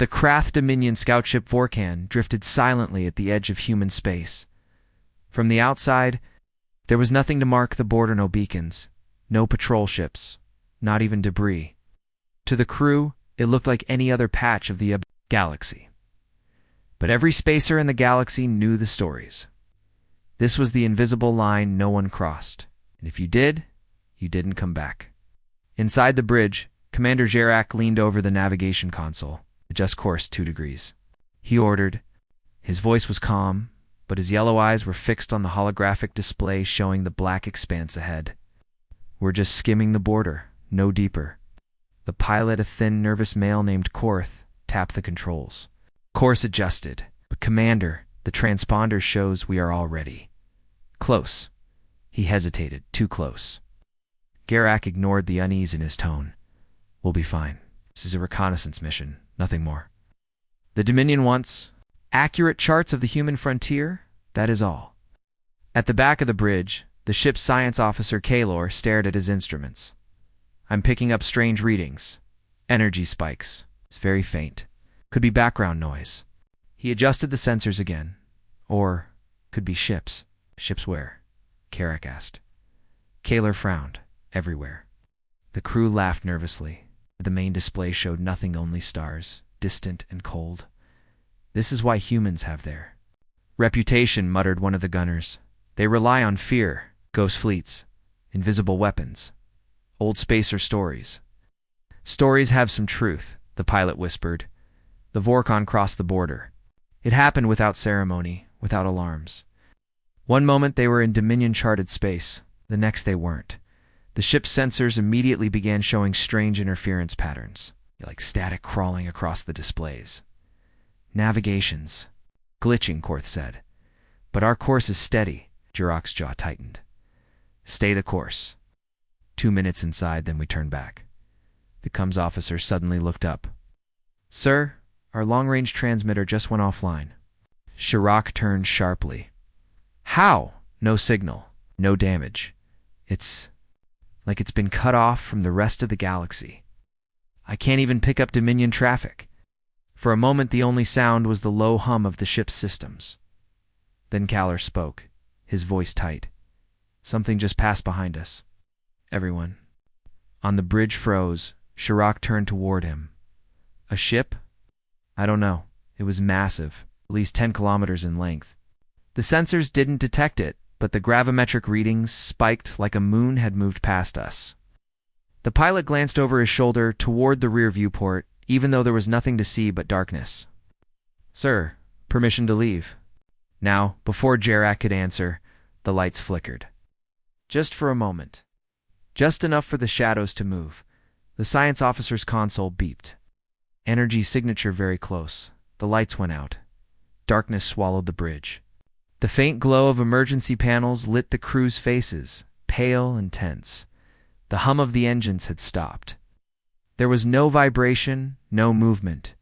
The Krath Dominion scout ship Vorkan drifted silently at the edge of human space. From the outside, there was nothing to mark the border, no beacons, no patrol ships, not even debris. To the crew, it looked like any other patch of the galaxy. But every spacer in the galaxy knew the stories. This was the invisible line no one crossed, and if you did, you didn't come back. Inside the bridge, Commander Jarak leaned over the navigation console. Adjust course 2 degrees. He ordered. His voice was calm, but his yellow eyes were fixed on the holographic display showing the black expanse ahead. We're just skimming the border, no deeper. The pilot, a thin, nervous male named Korth, tapped the controls. Course adjusted. But Commander, the transponder shows we are already close. He hesitated, too close. Jarak ignored the unease in his tone. We'll be fine. This is a reconnaissance mission. Nothing more. The Dominion wants accurate charts of the human frontier, that is all. At the back of the bridge, the ship's science officer Kaylor stared at his instruments. I'm picking up strange readings. Energy spikes. It's very faint. Could be background noise. He adjusted the sensors again. Or could be ships. Ships where? Jarak asked. Kaylor frowned. Everywhere. The crew laughed nervously. The main display showed nothing, only stars, distant and cold. This is why humans have their reputation, muttered one of the gunners. They rely on fear, ghost fleets, invisible weapons, old spacer stories. Stories have some truth, the pilot whispered. The Vorkon crossed the border. It happened without ceremony, without alarms. One moment they were in Dominion-charted space, the next they weren't. The ship's sensors immediately began showing strange interference patterns, like static crawling across the displays. Navigations. Glitching, Korth said. But our course is steady. Jarak's jaw tightened. Stay the course. 2 minutes inside, then we turn back. The comms officer suddenly looked up. Sir, our long-range transmitter just went offline. Jarak turned sharply. How? No signal. No damage. It's like it's been cut off from the rest of the galaxy. I can't even pick up Dominion traffic. For a moment, the only sound was the low hum of the ship's systems. Then Kaylor spoke, his voice tight. Something just passed behind us. Everyone. On the bridge froze. Jarak turned toward him. A ship? I don't know. It was massive, at least 10 kilometers in length. The sensors didn't detect it, but the gravimetric readings spiked like a moon had moved past us. The pilot glanced over his shoulder toward the rear viewport, even though there was nothing to see but darkness. Sir, permission to leave. Now, before Jarak could answer, the lights flickered. Just for a moment. Just enough for the shadows to move. The science officer's console beeped. Energy signature very close. The lights went out. Darkness swallowed the bridge. The faint glow of emergency panels lit the crew's faces, pale and tense. The hum of the engines had stopped. There was no vibration, no movement.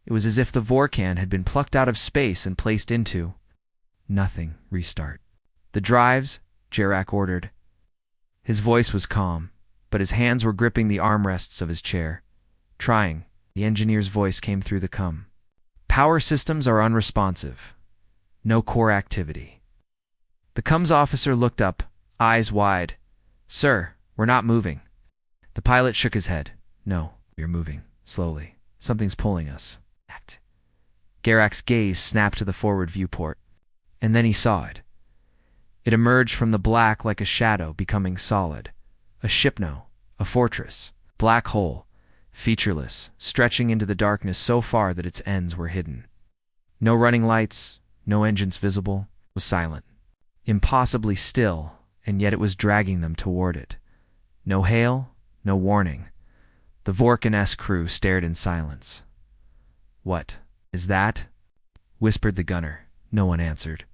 It was as if the Vorkan had been plucked out of space and placed into nothing. Restart. The drives, Jarak ordered. His voice was calm, but his hands were gripping the armrests of his chair. Trying, the engineer's voice came through the cum. Power systems are unresponsive. No core activity. The comms officer looked up, eyes wide. Sir, we're not moving. The pilot shook his head. No, we're moving. Slowly. Something's pulling us. Act. Jarak's gaze snapped to the forward viewport. And then he saw it. It emerged from the black like a shadow, becoming solid. A shipno, a fortress, black hole, featureless, stretching into the darkness so far that its ends were hidden. No running lights, no engines visible, was silent. Impossibly still, and yet it was dragging them toward it. No hail, no warning. The Vorkan-esque crew stared in silence. What is that? Whispered the gunner. No one answered.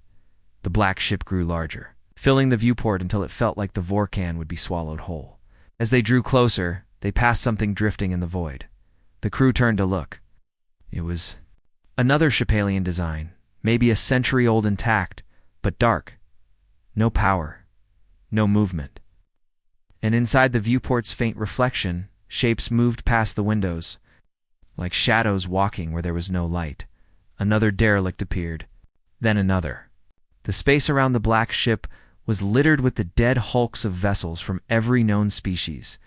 The black ship grew larger, filling the viewport until it felt like the Vorkan would be swallowed whole. As they drew closer, they passed something drifting in the void. The crew turned to look. It was another ship, alien design, maybe a century old intact, but dark. No power, no movement. And inside the viewport's faint reflection, shapes moved past the windows. like shadows walking where there was no light. Another derelict appeared, then another. The space around the black ship was littered with the dead hulks of vessels from every known species.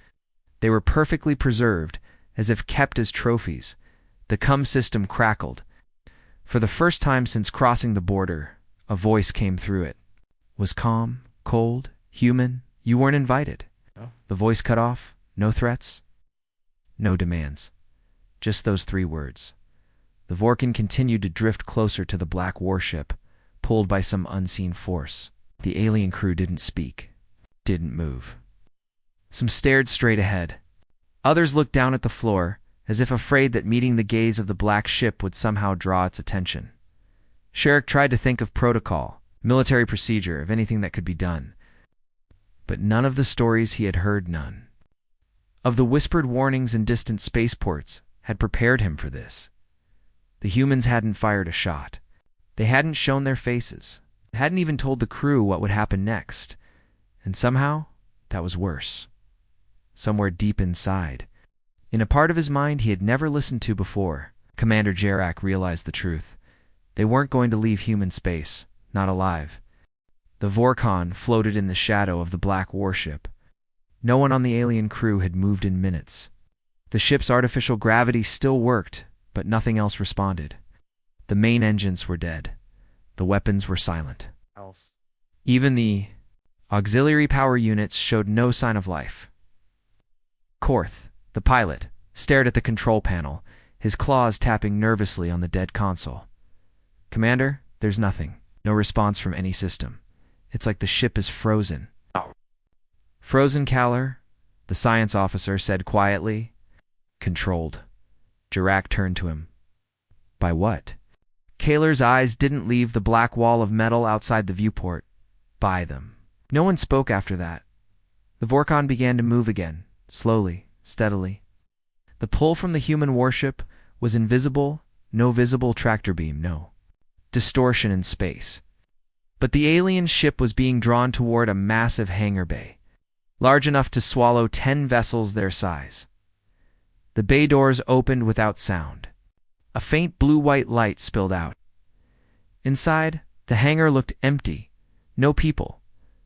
They were perfectly preserved, as if kept as trophies. The cum system crackled. For the first time since crossing the border, a voice came through it. Was calm, cold, human. You weren't invited. Oh. The voice cut off. No threats. No demands. Just those 3 words. The Vorkan continued to drift closer to the black warship, pulled by some unseen force. The alien crew didn't speak, didn't move. Some stared straight ahead. Others looked down at the floor, as if afraid that meeting the gaze of the black ship would somehow draw its attention. Sherrick tried to think of protocol, military procedure, of anything that could be done. But none of the stories he had heard, none of the whispered warnings in distant spaceports, had prepared him for this. The humans hadn't fired a shot. They hadn't shown their faces. They hadn't even told the crew what would happen next. And somehow, that was worse. Somewhere deep inside, in a part of his mind he had never listened to before, Commander Jarak realized the truth. They weren't going to leave human space, not alive. The Vorkan floated in the shadow of the black warship. No one on the alien crew had moved in minutes. The ship's artificial gravity still worked, but nothing else responded. The main engines were dead. The weapons were silent. Even the auxiliary power units showed no sign of life. Korth, the pilot, stared at the control panel, his claws tapping nervously on the dead console. Commander, there's nothing. No response from any system. It's like the ship is frozen. Frozen, Kaller, the science officer said quietly. Controlled. Jarak turned to him. By what? Kaller's eyes didn't leave the black wall of metal outside the viewport. By them. No one spoke after that. The Vorkan began to move again, slowly, steadily. The pull from the human warship was invisible, no visible tractor beam, no distortion in space. But the alien ship was being drawn toward a massive hangar bay, large enough to swallow 10 vessels their size. The bay doors opened without sound. A faint blue-white light spilled out. Inside, the hangar looked empty. No people,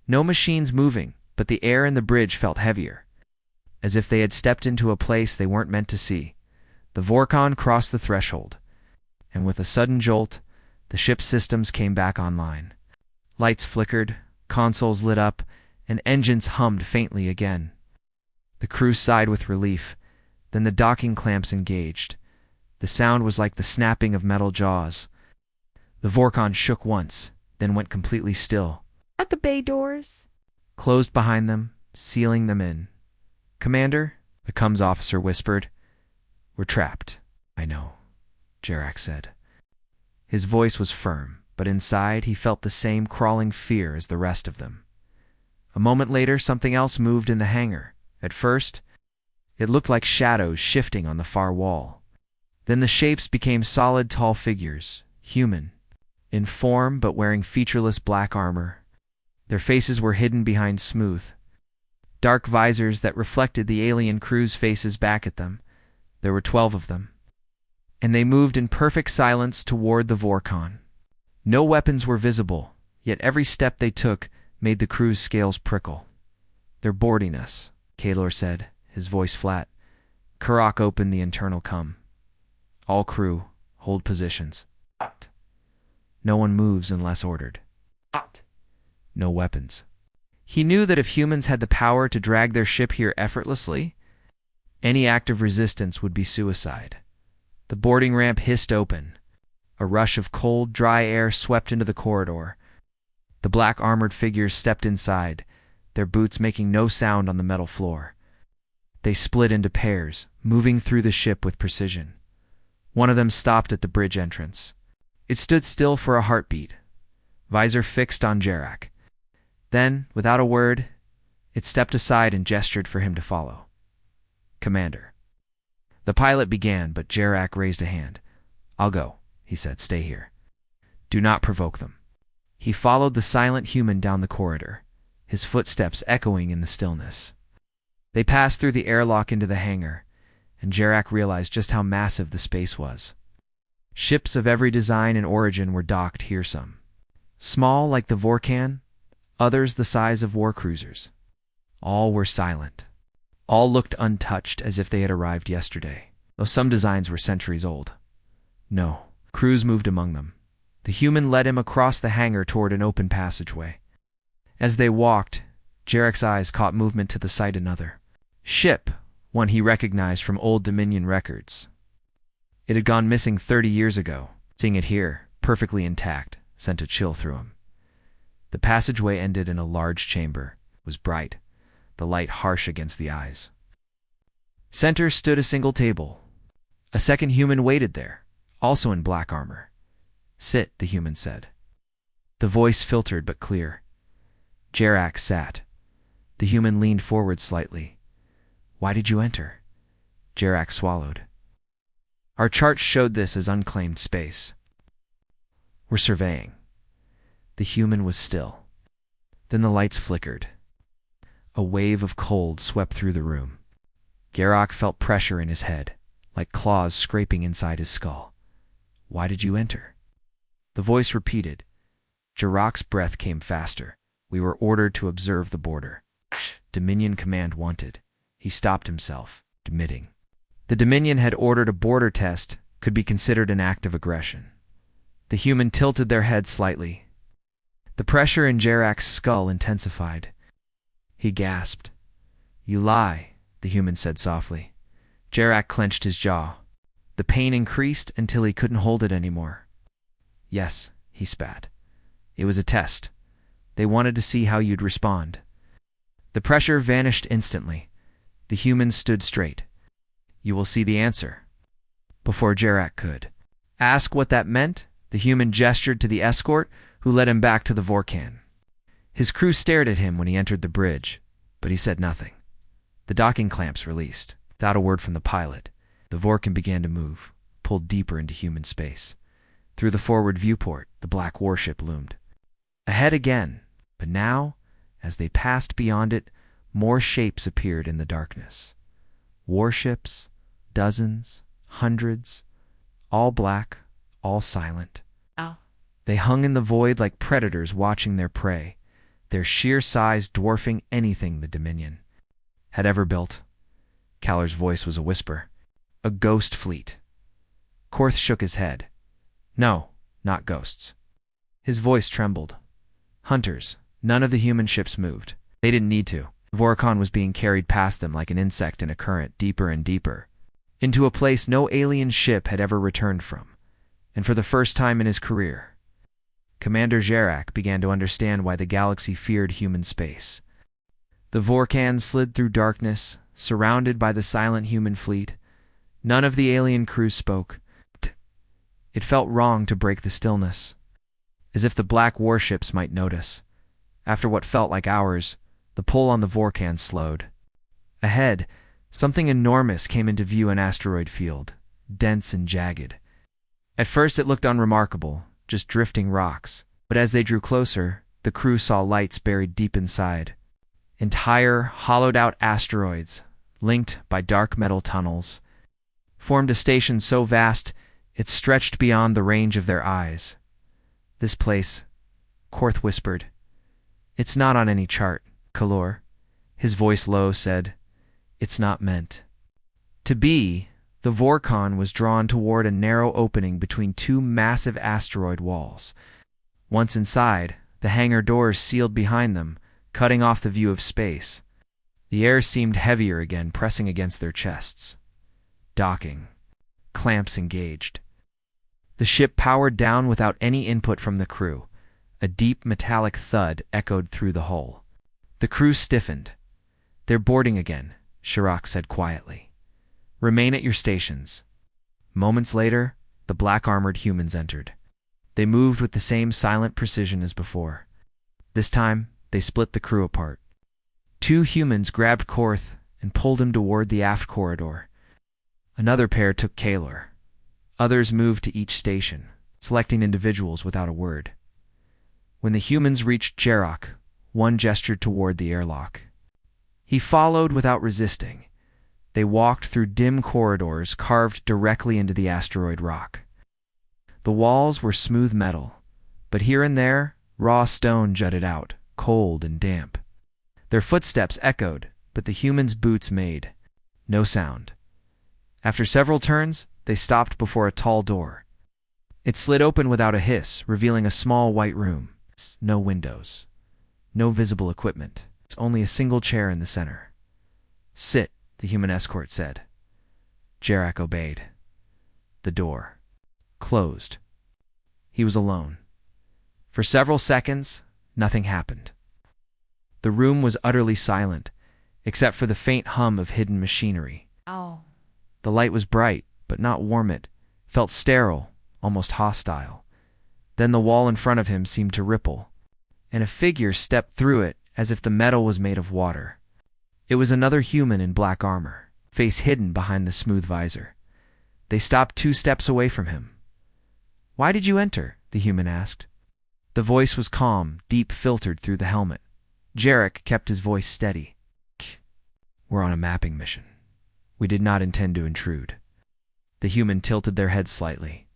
no machines moving, but the air in the bridge felt heavier, as if they had stepped into a place they weren't meant to see. The Vorkan crossed the threshold, and with a sudden jolt, the ship's systems came back online. Lights flickered, consoles lit up, and engines hummed faintly again. The crew sighed with relief. Then the docking clamps engaged. The sound was like the snapping of metal jaws. The Vorkan shook once, then went completely still. At the bay doors? Closed behind them, sealing them in. Commander, the comms officer whispered. We're trapped. I know, Jarak said. His voice was firm, but inside he felt the same crawling fear as the rest of them. A moment later, something else moved in the hangar. At first, it looked like shadows shifting on the far wall. Then the shapes became solid, tall figures, human, in form but wearing featureless black armor. Their faces were hidden behind smooth, dark visors that reflected the alien crew's faces back at them. There were 12 of them, and they moved in perfect silence toward the Vorkan. No weapons were visible, yet every step they took made the crew's scales prickle. They're boarding us, Kaller said, his voice flat. Karak opened the internal comm. All crew, hold positions. No one moves unless ordered. No weapons. He knew that if humans had the power to drag their ship here effortlessly, any act of resistance would be suicide. The boarding ramp hissed open. A rush of cold, dry air swept into the corridor. The black armored figures stepped inside, their boots making no sound on the metal floor. They split into pairs, moving through the ship with precision. One of them stopped at the bridge entrance. It stood still for a heartbeat, visor fixed on Jarak. Then, without a word, it stepped aside and gestured for him to follow. Commander. The pilot began, but Jarak raised a hand. I'll go, he said. Stay here. Do not provoke them. He followed the silent human down the corridor, his footsteps echoing in the stillness. They passed through the airlock into the hangar, and Jarak realized just how massive the space was. Ships of every design and origin were docked here, some small like the Vorkan, others the size of war cruisers. All were silent. All looked untouched, as if they had arrived yesterday, though some designs were centuries old. No, crews moved among them. The human led him across the hangar toward an open passageway. As they walked, Jarek's eyes caught movement to the side another ship, one he recognized from old Dominion records. It had gone missing 30 years ago. Seeing it here, perfectly intact, sent a chill through him. The passageway ended in a large chamber. It was bright, the light harsh against the eyes. Center stood a single table. A second human waited there, also in black armor. "Sit," the human said. The voice filtered but clear. Jarak sat. The human leaned forward slightly. "Why did you enter?" Jarak swallowed. "Our charts showed this as unclaimed space. We're surveying." The human was still. Then the lights flickered. A wave of cold swept through the room. Jarak felt pressure in his head, like claws scraping inside his skull. "Why did you enter?" The voice repeated. Jarak's breath came faster. "We were ordered to observe the border. Dominion command wanted." He stopped himself, admitting. The Dominion had ordered a border test could be considered an act of aggression. The human tilted their head slightly. The pressure in Jarak's skull intensified. He gasped. "You lie," the human said softly. Jarak clenched his jaw. The pain increased until he couldn't hold it anymore. "Yes," he spat. "It was a test. They wanted to see how you'd respond." The pressure vanished instantly. The human stood straight. "You will see the answer." Before Jarak could ask what that meant, the human gestured to the escort, who led him back to the Vorkan. His crew stared at him when he entered the bridge, but he said nothing. The docking clamps released. Without a word from the pilot, the Vorkan began to move, pulled deeper into human space. Through the forward viewport, the black warship loomed. Ahead again, but now, as they passed beyond it, more shapes appeared in the darkness. Warships, dozens, hundreds, all black, all silent. Oh. They hung in the void like predators watching their prey, their sheer size dwarfing anything the Dominion had ever built. Caller's voice was a whisper. "A ghost fleet." Korth shook his head. "No, not ghosts." His voice trembled. "Hunters." None of the human ships moved. They didn't need to. Vorkon was being carried past them like an insect in a current, deeper and deeper, into a place no alien ship had ever returned from. And for the first time in his career, Commander Jarak began to understand why the galaxy feared human space. The Vorkan slid through darkness, surrounded by the silent human fleet. None of the alien crew spoke. It felt wrong to break the stillness, as if the black warships might notice. After what felt like hours, the pull on the Vorkan slowed. Ahead, something enormous came into view in asteroid field, dense and jagged. At first it looked unremarkable, just drifting rocks, but as they drew closer, the crew saw lights buried deep inside. Entire, hollowed-out asteroids, linked by dark metal tunnels, formed a station so vast it stretched beyond the range of their eyes. "This place," Korth whispered. "It's not on any chart, Kalor." His voice low said, "It's not meant to be." The Vorkon was drawn toward a narrow opening between two massive asteroid walls. Once inside, the hangar doors sealed behind them, cutting off the view of space. The air seemed heavier again, pressing against their chests. Docking. Clamps engaged. The ship powered down without any input from the crew. A deep metallic thud echoed through the hull. The crew stiffened. "They're boarding again," Jarak said quietly. "Remain at your stations." Moments later, the black-armored humans entered. They moved with the same silent precision as before. This time, they split the crew apart. Two humans grabbed Korth and pulled him toward the aft corridor. Another pair took Kalor. Others moved to each station, selecting individuals without a word. When the humans reached Jarak, one gestured toward the airlock. He followed without resisting. They walked through dim corridors carved directly into the asteroid rock. The walls were smooth metal, but here and there, raw stone jutted out, cold and damp. Their footsteps echoed, but the humans' boots made no sound. After several turns, they stopped before a tall door. It slid open without a hiss, revealing a small white room. No windows. No visible equipment. It's only a single chair in the center. "Sit," the human escort said. Jarak obeyed. The door closed. He was alone. For several seconds, nothing happened. The room was utterly silent, except for the faint hum of hidden machinery. Oh. The light was bright, but not warm. It felt sterile, almost hostile. Then the wall in front of him seemed to ripple, and a figure stepped through it as if the metal was made of water. It was another human in black armor, face hidden behind the smooth visor. They stopped 2 steps away from him. "Why did you enter?" the human asked. The voice was calm, deep filtered through the helmet. Jarak kept his voice steady. "We're on a mapping mission. We did not intend to intrude." The human tilted their head slightly.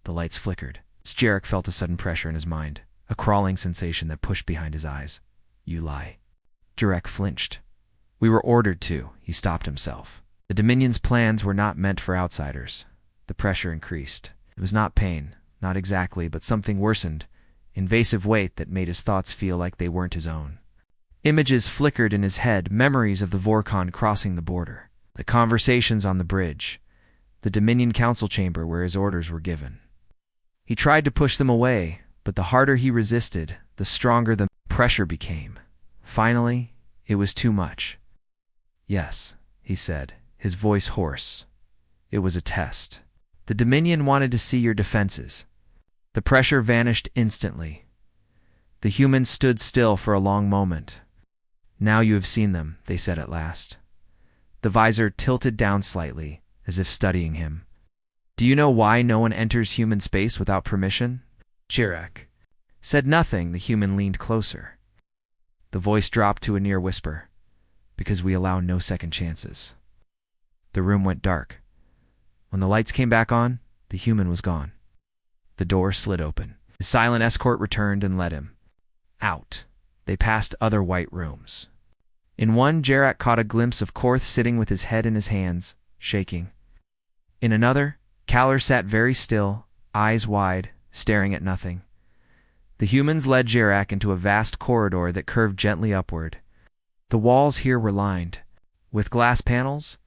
The lights flickered. Jarak felt a sudden pressure in his mind, a crawling sensation that pushed behind his eyes. "You lie." Jarak flinched. "We were ordered to." He stopped himself. The Dominion's plans were not meant for outsiders. The pressure increased. It was not pain, not exactly, but something worsened, invasive weight that made his thoughts feel like they weren't his own. Images flickered in his head, memories of the Vorkon crossing the border, the conversations on the bridge, the Dominion Council chamber where his orders were given. He tried to push them away, but the harder he resisted, the stronger the pressure became. Finally, it was too much. "Yes," he said, his voice hoarse. "It was a test. The Dominion wanted to see your defenses." The pressure vanished instantly. The humans stood still for a long moment. "Now you have seen them," they said at last. The visor tilted down slightly, as if studying him. "Do you know why no one enters human space without permission?" Jarak said nothing. The human leaned closer. The voice dropped to a near whisper. "Because we allow no second chances." The room went dark. When the lights came back on, the human was gone. The door slid open. His silent escort returned and led him out. They passed other white rooms. In one, Jarak caught a glimpse of Korth sitting with his head in his hands, shaking. In another, Kaller sat very still, eyes wide, staring at nothing. The humans led Jarak into a vast corridor that curved gently upward. The walls here were lined with glass panels.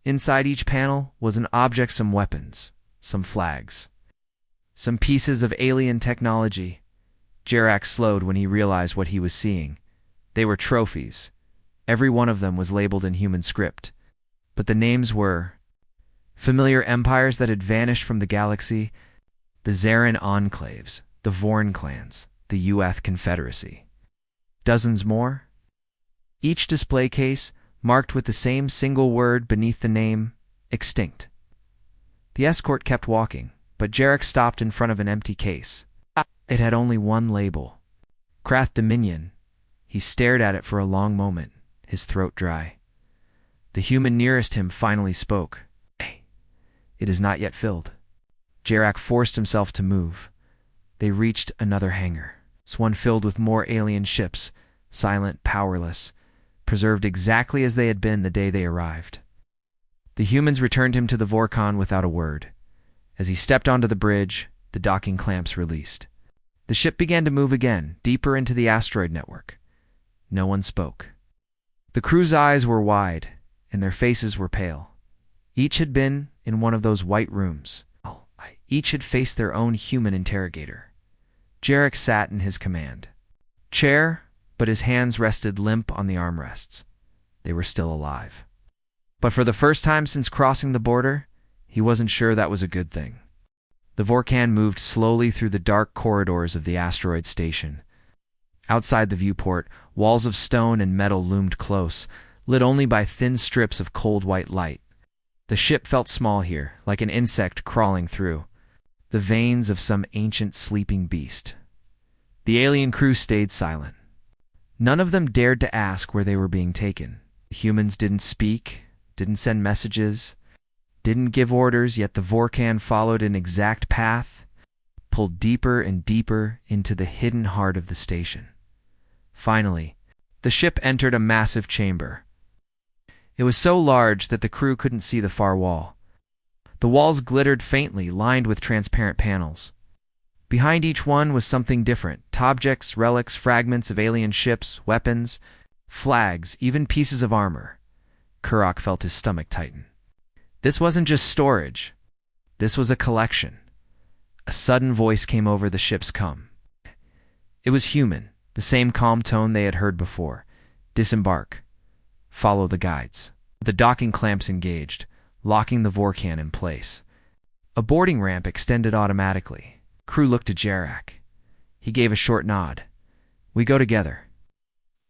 Inside each panel was an object, some weapons, some flags, some pieces of alien technology. Jarak slowed when he realized what he was seeing. They were trophies. Every one of them was labeled in human script, but the names were familiar empires that had vanished from the galaxy, the Zarin enclaves, the Vorn clans, the Uath Confederacy. Dozens more. Each display case marked with the same single word beneath the name, extinct. The escort kept walking, but Jarak stopped in front of an empty case. It had only one label, Krath Dominion. He stared at it for a long moment, his throat dry. The human nearest him finally spoke. "Hey, it is not yet filled." Jarak forced himself to move. They reached another hangar. It's one filled with more alien ships, silent, powerless, preserved exactly as they had been the day they arrived. The humans returned him to the Vorkon without a word. As he stepped onto the bridge, the docking clamps released. The ship began to move again, deeper into the asteroid network. No one spoke. The crew's eyes were wide, and their faces were pale. Each had been in one of those white rooms. Each had faced their own human interrogator. Jarak sat in his command chair, but his hands rested limp on the armrests. They were still alive. But for the first time since crossing the border, he wasn't sure that was a good thing. The Vorkon moved slowly through the dark corridors of the asteroid station. Outside the viewport, walls of stone and metal loomed close, lit only by thin strips of cold white light. The ship felt small here, like an insect crawling through the veins of some ancient sleeping beast. The alien crew stayed silent. None of them dared to ask where they were being taken. The humans didn't speak, didn't send messages, didn't give orders, yet the Vorkan followed an exact path, pulled deeper and deeper into the hidden heart of the station. Finally, the ship entered a massive chamber. It was so large that the crew couldn't see the far wall. The walls glittered faintly, lined with transparent panels. Behind each one was something different: objects, relics, fragments of alien ships, weapons, flags, even pieces of armor. Kurok felt his stomach tighten. This wasn't just storage. This was a collection. A sudden voice came over the ship's com. It was human, the same calm tone they had heard before. Disembark. Follow the guides. The docking clamps engaged, locking the Vorkan in place. A boarding ramp extended automatically. Crew looked to Jarak. He gave a short nod. We go together.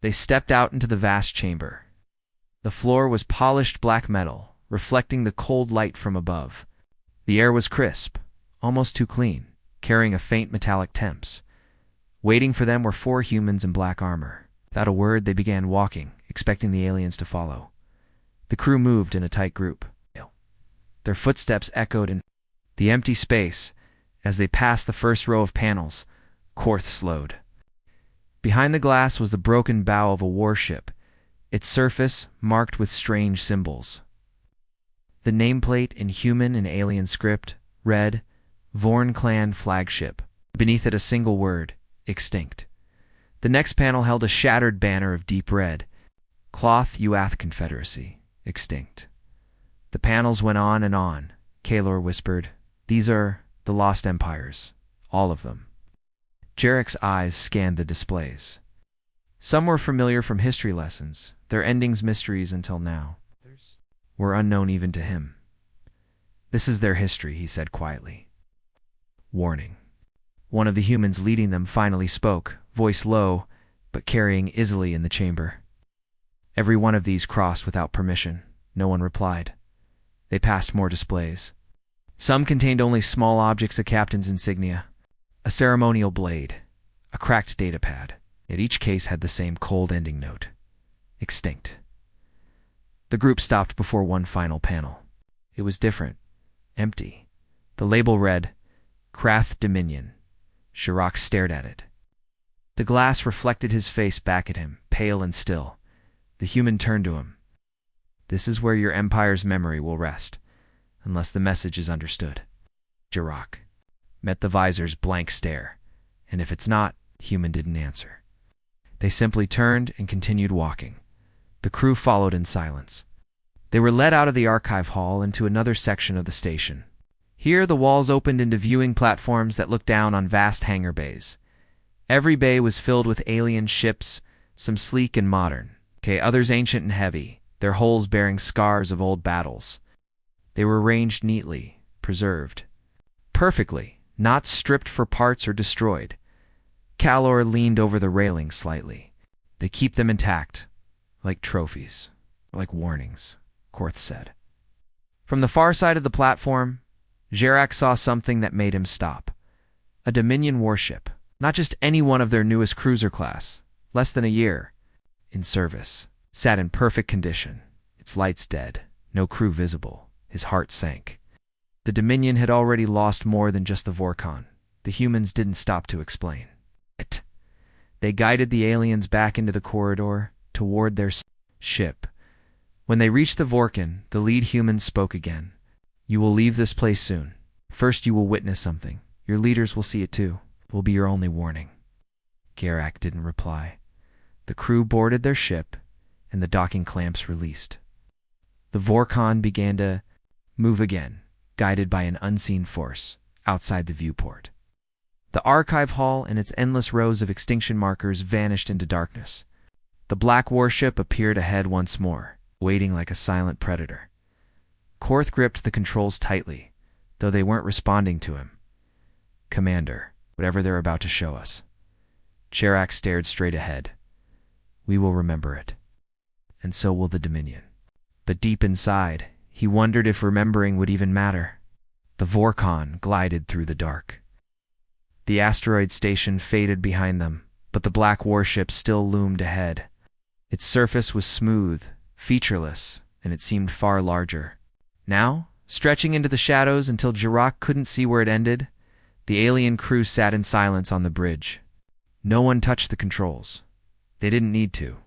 They stepped out into the vast chamber. The floor was polished black metal, reflecting the cold light from above. The air was crisp, almost too clean, carrying a faint metallic temps. Waiting for them were 4 humans in black armor. Without a word, they began walking, expecting the aliens to follow. The crew moved in a tight group. Their footsteps echoed in the empty space. As they passed the first row of panels, Korth slowed. Behind the glass was the broken bow of a warship, its surface marked with strange symbols. The nameplate in human and alien script read, Vorn Clan Flagship. Beneath it a single word, extinct. The next panel held a shattered banner of deep red, Cloth Uath Confederacy, extinct. The panels went on and on. Kalor whispered, These are the Lost Empires, all of them. Jarek's eyes scanned the displays. Some were familiar from history lessons, their endings mysteries until now. Were unknown even to him. This is their history, he said quietly. Warning. One of the humans leading them finally spoke, voice low, but carrying easily in the chamber. Every one of these crossed without permission. No one replied. They passed more displays. Some contained only small objects of captain's insignia, a ceremonial blade, a cracked datapad. Yet each case had the same cold ending note. Extinct. The group stopped before one final panel. It was different. Empty. The label read, Krath Dominion. Shirok stared at it. The glass reflected his face back at him, pale and still. The human turned to him. This is where your empire's memory will rest, unless the message is understood. Shirok met the visor's blank stare, and if it's not, human didn't answer. They simply turned and continued walking. The crew followed in silence. They were led out of the archive hall into another section of the station. Here the walls opened into viewing platforms that looked down on vast hangar bays. Every bay was filled with alien ships, some sleek and modern, others ancient and heavy, their hulls bearing scars of old battles. They were arranged neatly, preserved. Perfectly, not stripped for parts or destroyed. Kalor leaned over the railing slightly. They keep them intact, like trophies, like warnings, Korth said. From the far side of the platform, Jarak saw something that made him stop. A Dominion warship, not just any one of their newest cruiser class, less than a year, in service, sat in perfect condition, its lights dead, no crew visible. His heart sank. The Dominion had already lost more than just the Vorkan. The humans didn't stop to explain. They guided the aliens back into the corridor, toward their ship. When they reached the Vorkan, the lead human spoke again. You will leave this place soon. First you will witness something. Your leaders will see it too. It will be your only warning. Jarak didn't reply. The crew boarded their ship, and the docking clamps released. The Vorkan began to move again, guided by an unseen force, outside the viewport. The archive hall and its endless rows of extinction markers vanished into darkness. The black warship appeared ahead once more, waiting like a silent predator. Korth gripped the controls tightly, though they weren't responding to him. Commander, whatever they're about to show us. Jarak stared straight ahead. We will remember it. And so will the Dominion. But deep inside, he wondered if remembering would even matter. The Vorkan glided through the dark. The asteroid station faded behind them, but the black warship still loomed ahead. Its surface was smooth, featureless, and it seemed far larger. Now, stretching into the shadows until Jirok couldn't see where it ended, the alien crew sat in silence on the bridge. No one touched the controls. They didn't need to.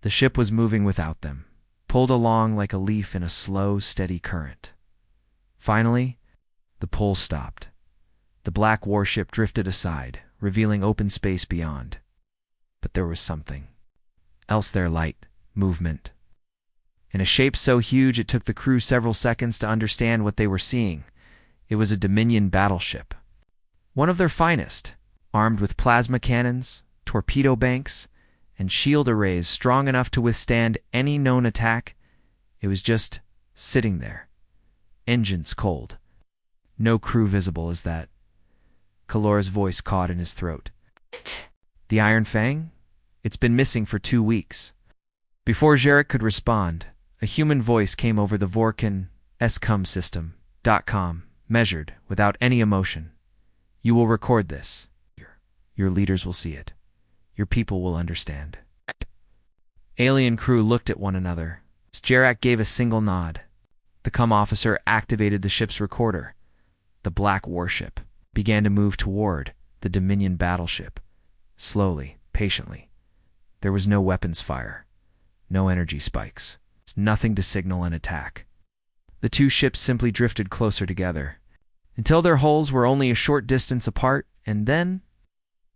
The ship was moving without them, pulled along like a leaf in a slow, steady current. Finally, the pull stopped. The black warship drifted aside, revealing open space beyond. But there was something else there: light, movement. In a shape so huge it took the crew several seconds to understand what they were seeing. It was a Dominion battleship. One of their finest, armed with plasma cannons, torpedo banks, and shield arrays strong enough to withstand any known attack. It was just sitting there, engines cold. No crew visible. As that, Kalora's voice caught in his throat. The Iron Fang? It's been missing for 2 weeks. Before Jarek could respond, a human voice came over the Vorkan SCOM system.com, measured, without any emotion. You will record this. Your leaders will see it. Your people will understand. Alien crew looked at one another. Jarek gave a single nod. The COM officer activated the ship's recorder. The black warship began to move toward the Dominion battleship. Slowly, patiently. There was no weapons fire, no energy spikes, nothing to signal an attack. The two ships simply drifted closer together, until their hulls were only a short distance apart, and then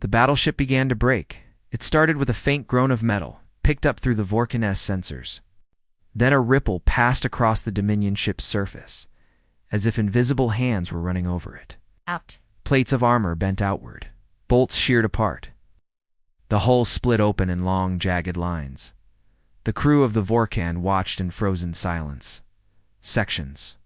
the battleship began to break. It started with a faint groan of metal, picked up through the Vorkan S sensors. Then a ripple passed across the Dominion ship's surface, as if invisible hands were running over it. Out. Plates of armor bent outward, bolts sheared apart. The hull split open in long, jagged lines. The crew of the Vorkan watched in frozen silence. Sections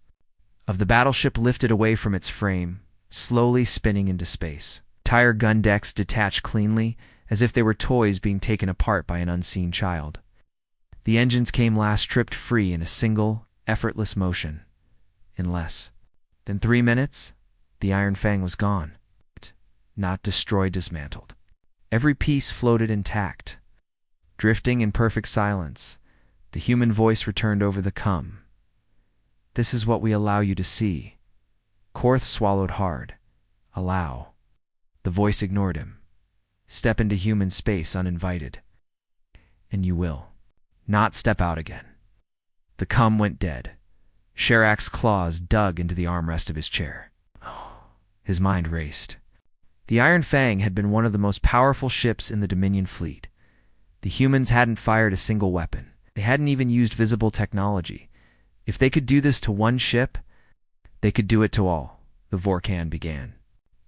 of the battleship lifted away from its frame, slowly spinning into space. Entire gun decks detached cleanly, as if they were toys being taken apart by an unseen child. The engines came last, stripped free in a single, effortless motion. In less than 3 minutes, the Iron Fang was gone. Not destroyed, dismantled. Every piece floated intact. Drifting in perfect silence, the human voice returned over the COM. This is what we allow you to see. Korth swallowed hard. Allow. The voice ignored him. Step into human space uninvited. And you will not step out again. The COM went dead. Sharak's claws dug into the armrest of his chair. His mind raced. The Iron Fang had been one of the most powerful ships in the Dominion fleet. The humans hadn't fired a single weapon. They hadn't even used visible technology. If they could do this to one ship, they could do it to all. The Vorkan began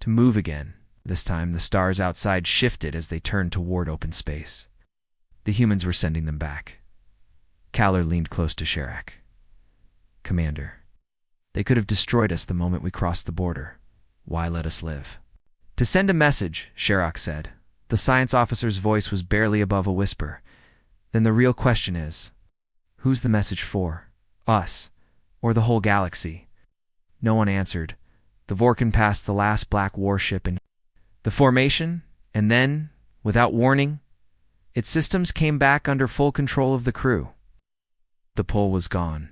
to move again. This time, the stars outside shifted as they turned toward open space. The humans were sending them back. Kaller leaned close to Sharak. Commander, they could have destroyed us the moment we crossed the border. Why let us live? To send a message, Sharak said. The science officer's voice was barely above a whisper. Then the real question is, who's the message for? Us, or the whole galaxy? No one answered. The Vorkan passed the last black warship in the formation, and then, without warning, its systems came back under full control of the crew. The pull was gone.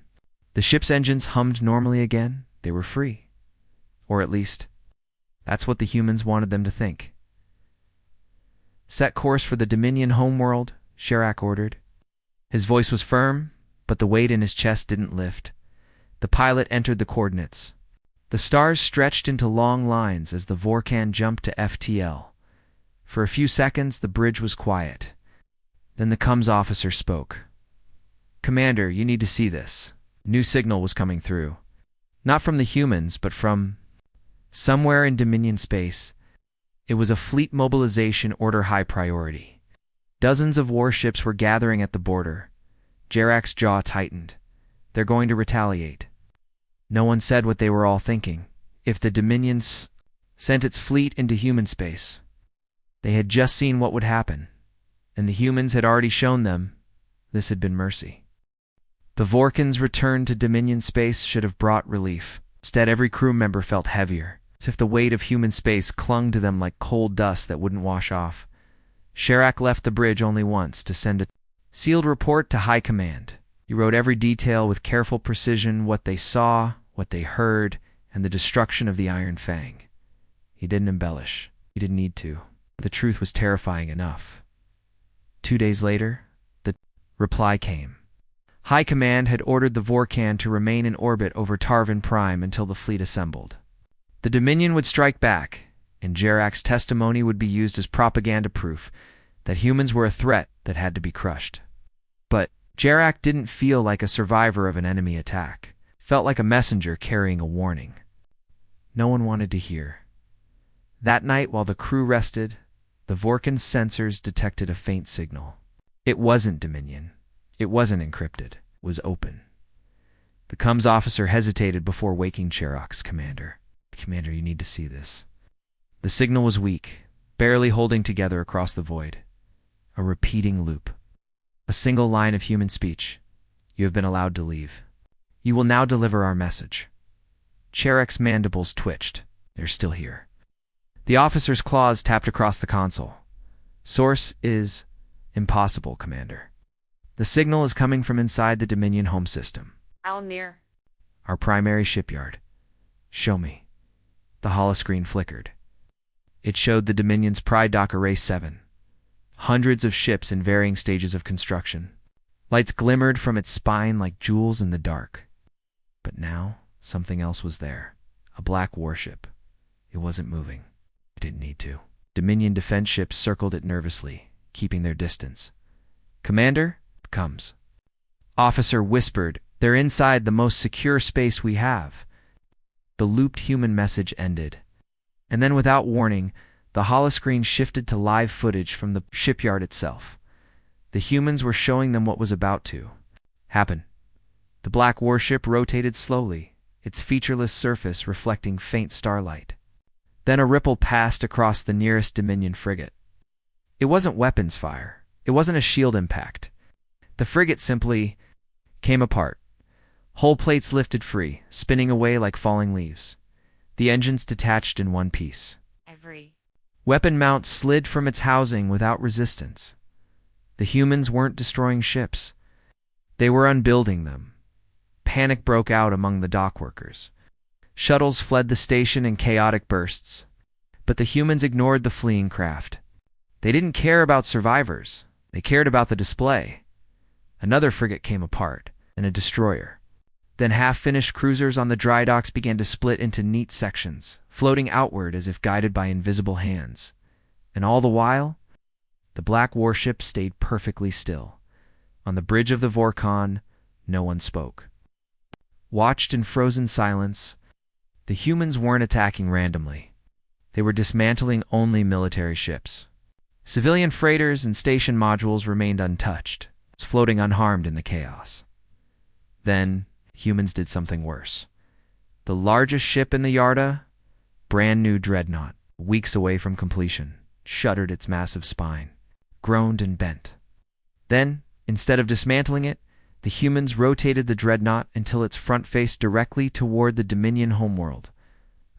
The ship's engines hummed normally again. They were free. Or at least, that's what the humans wanted them to think. Set course for the Dominion homeworld, Sharak ordered. His voice was firm, but the weight in his chest didn't lift. The pilot entered the coordinates. The stars stretched into long lines as the Vorkan jumped to FTL. For a few seconds, the bridge was quiet. Then the COM's officer spoke. Commander, you need to see this. New signal was coming through. Not from the humans, but from somewhere in Dominion space. It was a fleet mobilization order, high priority. Dozens of warships were gathering at the border. Jarak's jaw tightened. They're going to retaliate. No one said what they were all thinking. If the Dominion sent its fleet into human space, they had just seen what would happen, and the humans had already shown them this had been mercy. The Vorkan's return to Dominion space should have brought relief. Instead, every crew member felt heavier, as if the weight of human space clung to them like cold dust that wouldn't wash off. Sharak left the bridge only once to send a sealed report to High Command. He wrote every detail with careful precision, what they saw, what they heard, and the destruction of the Iron Fang. He didn't embellish. He didn't need to. The truth was terrifying enough. 2 days later, the reply came. High Command had ordered the Vorkan to remain in orbit over Tarvin Prime until the fleet assembled. The Dominion would strike back, and Jarak's testimony would be used as propaganda proof that humans were a threat that had to be crushed. But Jarak didn't feel like a survivor of an enemy attack. Felt like a messenger carrying a warning. No one wanted to hear. That night, while the crew rested, the Vorkan's sensors detected a faint signal. It wasn't Dominion. It wasn't encrypted. It was open. The comms officer hesitated before waking Jarak's commander. Commander, you need to see this. The signal was weak, barely holding together across the void. A repeating loop. A single line of human speech. You have been allowed to leave. You will now deliver our message. Jarak's mandibles twitched. They're still here. The officer's claws tapped across the console. Source is impossible, Commander. The signal is coming from inside the Dominion home system. How near? Our primary shipyard. Show me. The holoscreen flickered. It showed the Dominion's Pride Dock Array 7. Hundreds of ships in varying stages of construction. Lights glimmered from its spine like jewels in the dark. But now, something else was there. A black warship. It wasn't moving. It didn't need to. Dominion defense ships circled it nervously, keeping their distance. Commander, comes. Officer whispered, they're inside the most secure space we have. The looped human message ended. And then without warning, the holoscreen shifted to live footage from the shipyard itself. The humans were showing them what was about to happen. The black warship rotated slowly, its featureless surface reflecting faint starlight. Then a ripple passed across the nearest Dominion frigate. It wasn't weapons fire. It wasn't a shield impact. The frigate simply came apart. Hull plates lifted free, spinning away like falling leaves. The engines detached in one piece. Weapon mounts slid from its housing without resistance. The humans weren't destroying ships. They were unbuilding them. Panic broke out among the dock workers. Shuttles fled the station in chaotic bursts. But the humans ignored the fleeing craft. They didn't care about survivors. They cared about the display. Another frigate came apart, and a destroyer. Then half-finished cruisers on the dry docks began to split into neat sections, floating outward as if guided by invisible hands. And all the while, the black warship stayed perfectly still. On the bridge of the Vorkan, no one spoke. Watched in frozen silence, the humans weren't attacking randomly. They were dismantling only military ships. Civilian freighters and station modules remained untouched, floating unharmed in the chaos. Then, humans did something worse. The largest ship in the Yarda, brand new dreadnought, weeks away from completion, shuddered its massive spine, groaned and bent. Then, instead of dismantling it, the humans rotated the dreadnought until its front faced directly toward the Dominion homeworld.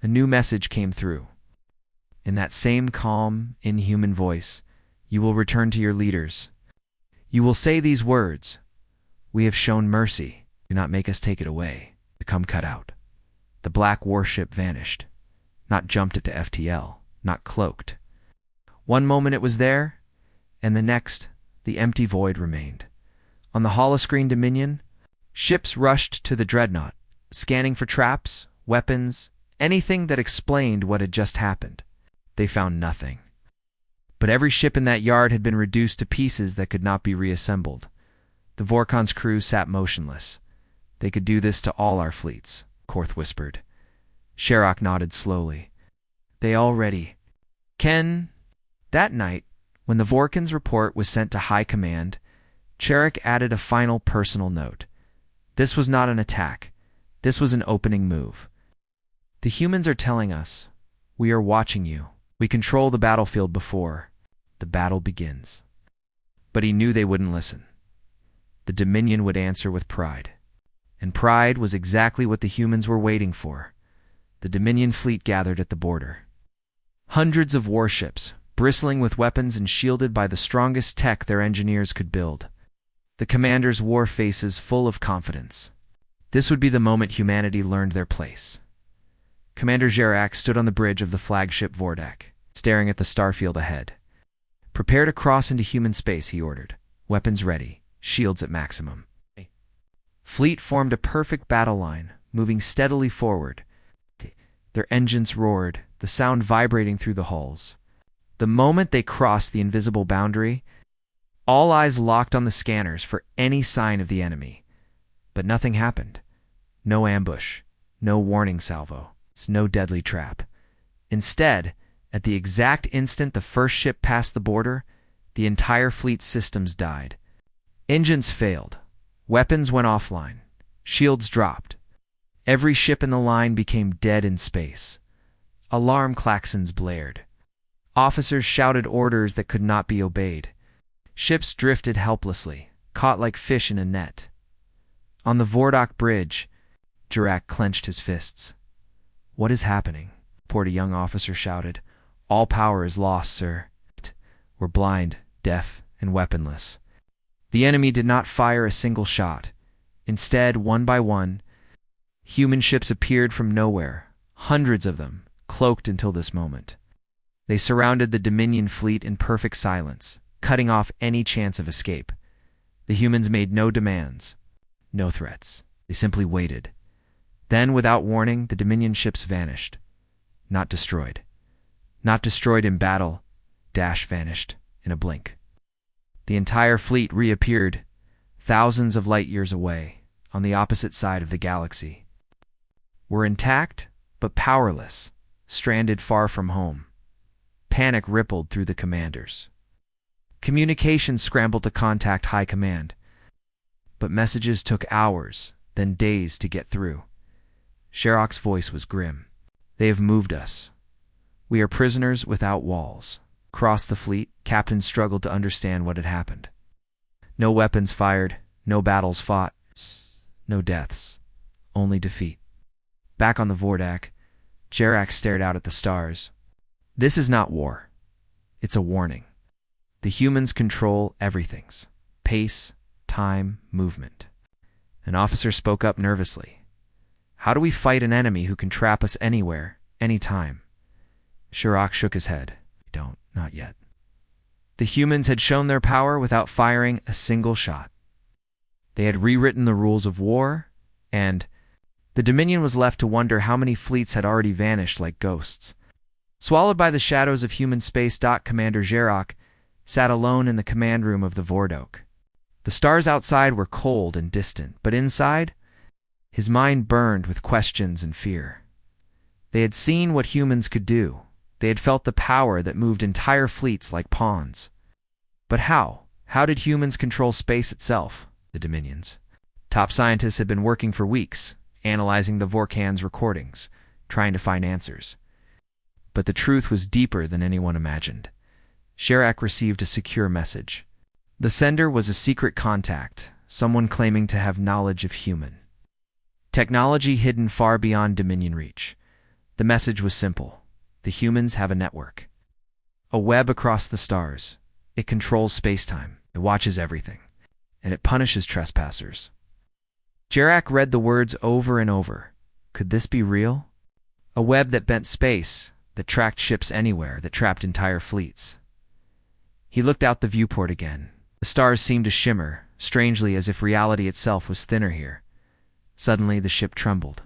A new message came through. In that same calm, inhuman voice, you will return to your leaders. You will say these words, "We have shown mercy. Do not make us take it away." Become cut out. The black warship vanished. Not jumped to FTL, not cloaked. One moment it was there, and the next, the empty void remained. On the holoscreen Dominion, ships rushed to the dreadnought, scanning for traps, weapons, anything that explained what had just happened. They found nothing. But every ship in that yard had been reduced to pieces that could not be reassembled. The Vorkan's crew sat motionless. They could do this to all our fleets, Korth whispered. Sherrock nodded slowly. They already. Ken, that night, when the Vorkan's report was sent to High Command, Sherrock added a final personal note. This was not an attack. This was an opening move. The humans are telling us, we are watching you. We control the battlefield before the battle begins. But he knew they wouldn't listen. The Dominion would answer with pride. And pride was exactly what the humans were waiting for. The Dominion fleet gathered at the border. Hundreds of warships, bristling with weapons and shielded by the strongest tech their engineers could build. The commanders wore faces full of confidence. This would be the moment humanity learned their place. Commander Gerak stood on the bridge of the flagship Vordak, staring at the starfield ahead. "Prepare to cross into human space," he ordered. "Weapons ready, shields at maximum." Fleet formed a perfect battle line, moving steadily forward. Their engines roared, the sound vibrating through the halls. The moment they crossed the invisible boundary, all eyes locked on the scanners for any sign of the enemy. But nothing happened. No ambush, no warning salvo, no deadly trap. Instead, at the exact instant the first ship passed the border, the entire fleet's systems died. Engines failed. Weapons went offline. Shields dropped. Every ship in the line became dead in space. Alarm klaxons blared. Officers shouted orders that could not be obeyed. Ships drifted helplessly, caught like fish in a net. On the Vordak bridge, Gerak clenched his fists. "What is happening?" a young officer shouted. "All power is lost, sir. We're blind, deaf, and weaponless." The enemy did not fire a single shot. Instead, one by one, human ships appeared from nowhere, hundreds of them, cloaked until this moment. They surrounded the Dominion fleet in perfect silence, cutting off any chance of escape. The humans made no demands, no threats. They simply waited. Then, without warning, the Dominion ships vanished. Not destroyed. Not destroyed in battle, vanished in a blink. The entire fleet reappeared, thousands of light years away, on the opposite side of the galaxy. We're intact, but powerless, stranded far from home. Panic rippled through the commanders. Communications scrambled to contact High Command, but messages took hours, then days to get through. Gerak's voice was grim. "They have moved us. We are prisoners without walls." Across the fleet, captains struggled to understand what had happened. No weapons fired, no battles fought, no deaths, only defeat. Back on the Vordak, Gerak stared out at the stars. "This is not war. It's a warning. The humans control everything's pace, time, movement." An officer spoke up nervously. "How do we fight an enemy who can trap us anywhere, anytime?" Gerak shook his head. "Don't, not yet." The humans had shown their power without firing a single shot. They had rewritten the rules of war, and the Dominion was left to wonder how many fleets had already vanished like ghosts. Swallowed by the shadows of human space, Commander Gerak sat alone in the command room of the Vordak. The stars outside were cold and distant, but inside, his mind burned with questions and fear. They had seen what humans could do. They had felt the power that moved entire fleets like pawns. But how? How did humans control space itself? The Dominions. Top scientists had been working for weeks, analyzing the Vorkan's recordings, trying to find answers. But the truth was deeper than anyone imagined. Gerak received a secure message. The sender was a secret contact, someone claiming to have knowledge of human technology hidden far beyond Dominion reach. The message was simple. The humans have a network. A web across the stars. It controls space-time. It watches everything. And it punishes trespassers. Gerak read the words over and over. Could this be real? A web that bent space, that tracked ships anywhere, that trapped entire fleets. He looked out the viewport again. The stars seemed to shimmer, strangely as if reality itself was thinner here. Suddenly, the ship trembled.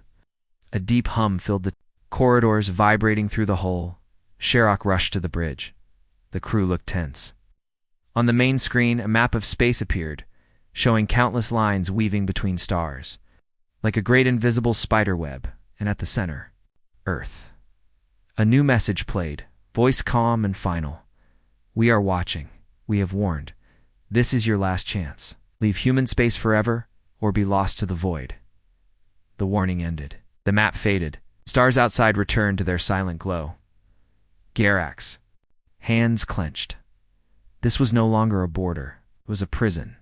A deep hum filled the corridors, vibrating through the hull. Gerak rushed to the bridge. The crew looked tense. On the main screen, a map of space appeared, showing countless lines weaving between stars, like a great invisible spider web, and at the center, Earth. A new message played, voice calm and final. "We are watching. We have warned. This is your last chance. Leave human space forever, or be lost to the void." The warning ended. The map faded. Stars outside returned to their silent glow. Gerak's hands clenched. This was no longer a border. It was a prison.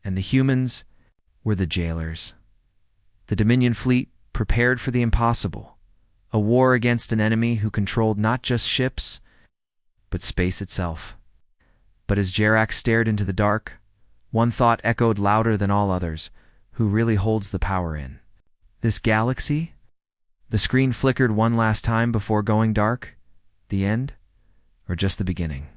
And the humans were the jailers. The Dominion fleet prepared for the impossible. A war against an enemy who controlled not just ships, but space itself. But as Gerak stared into the dark, One thought echoed louder than all others: who really holds the power in this galaxy? The screen flickered one last time before going dark. The end? Or just the beginning?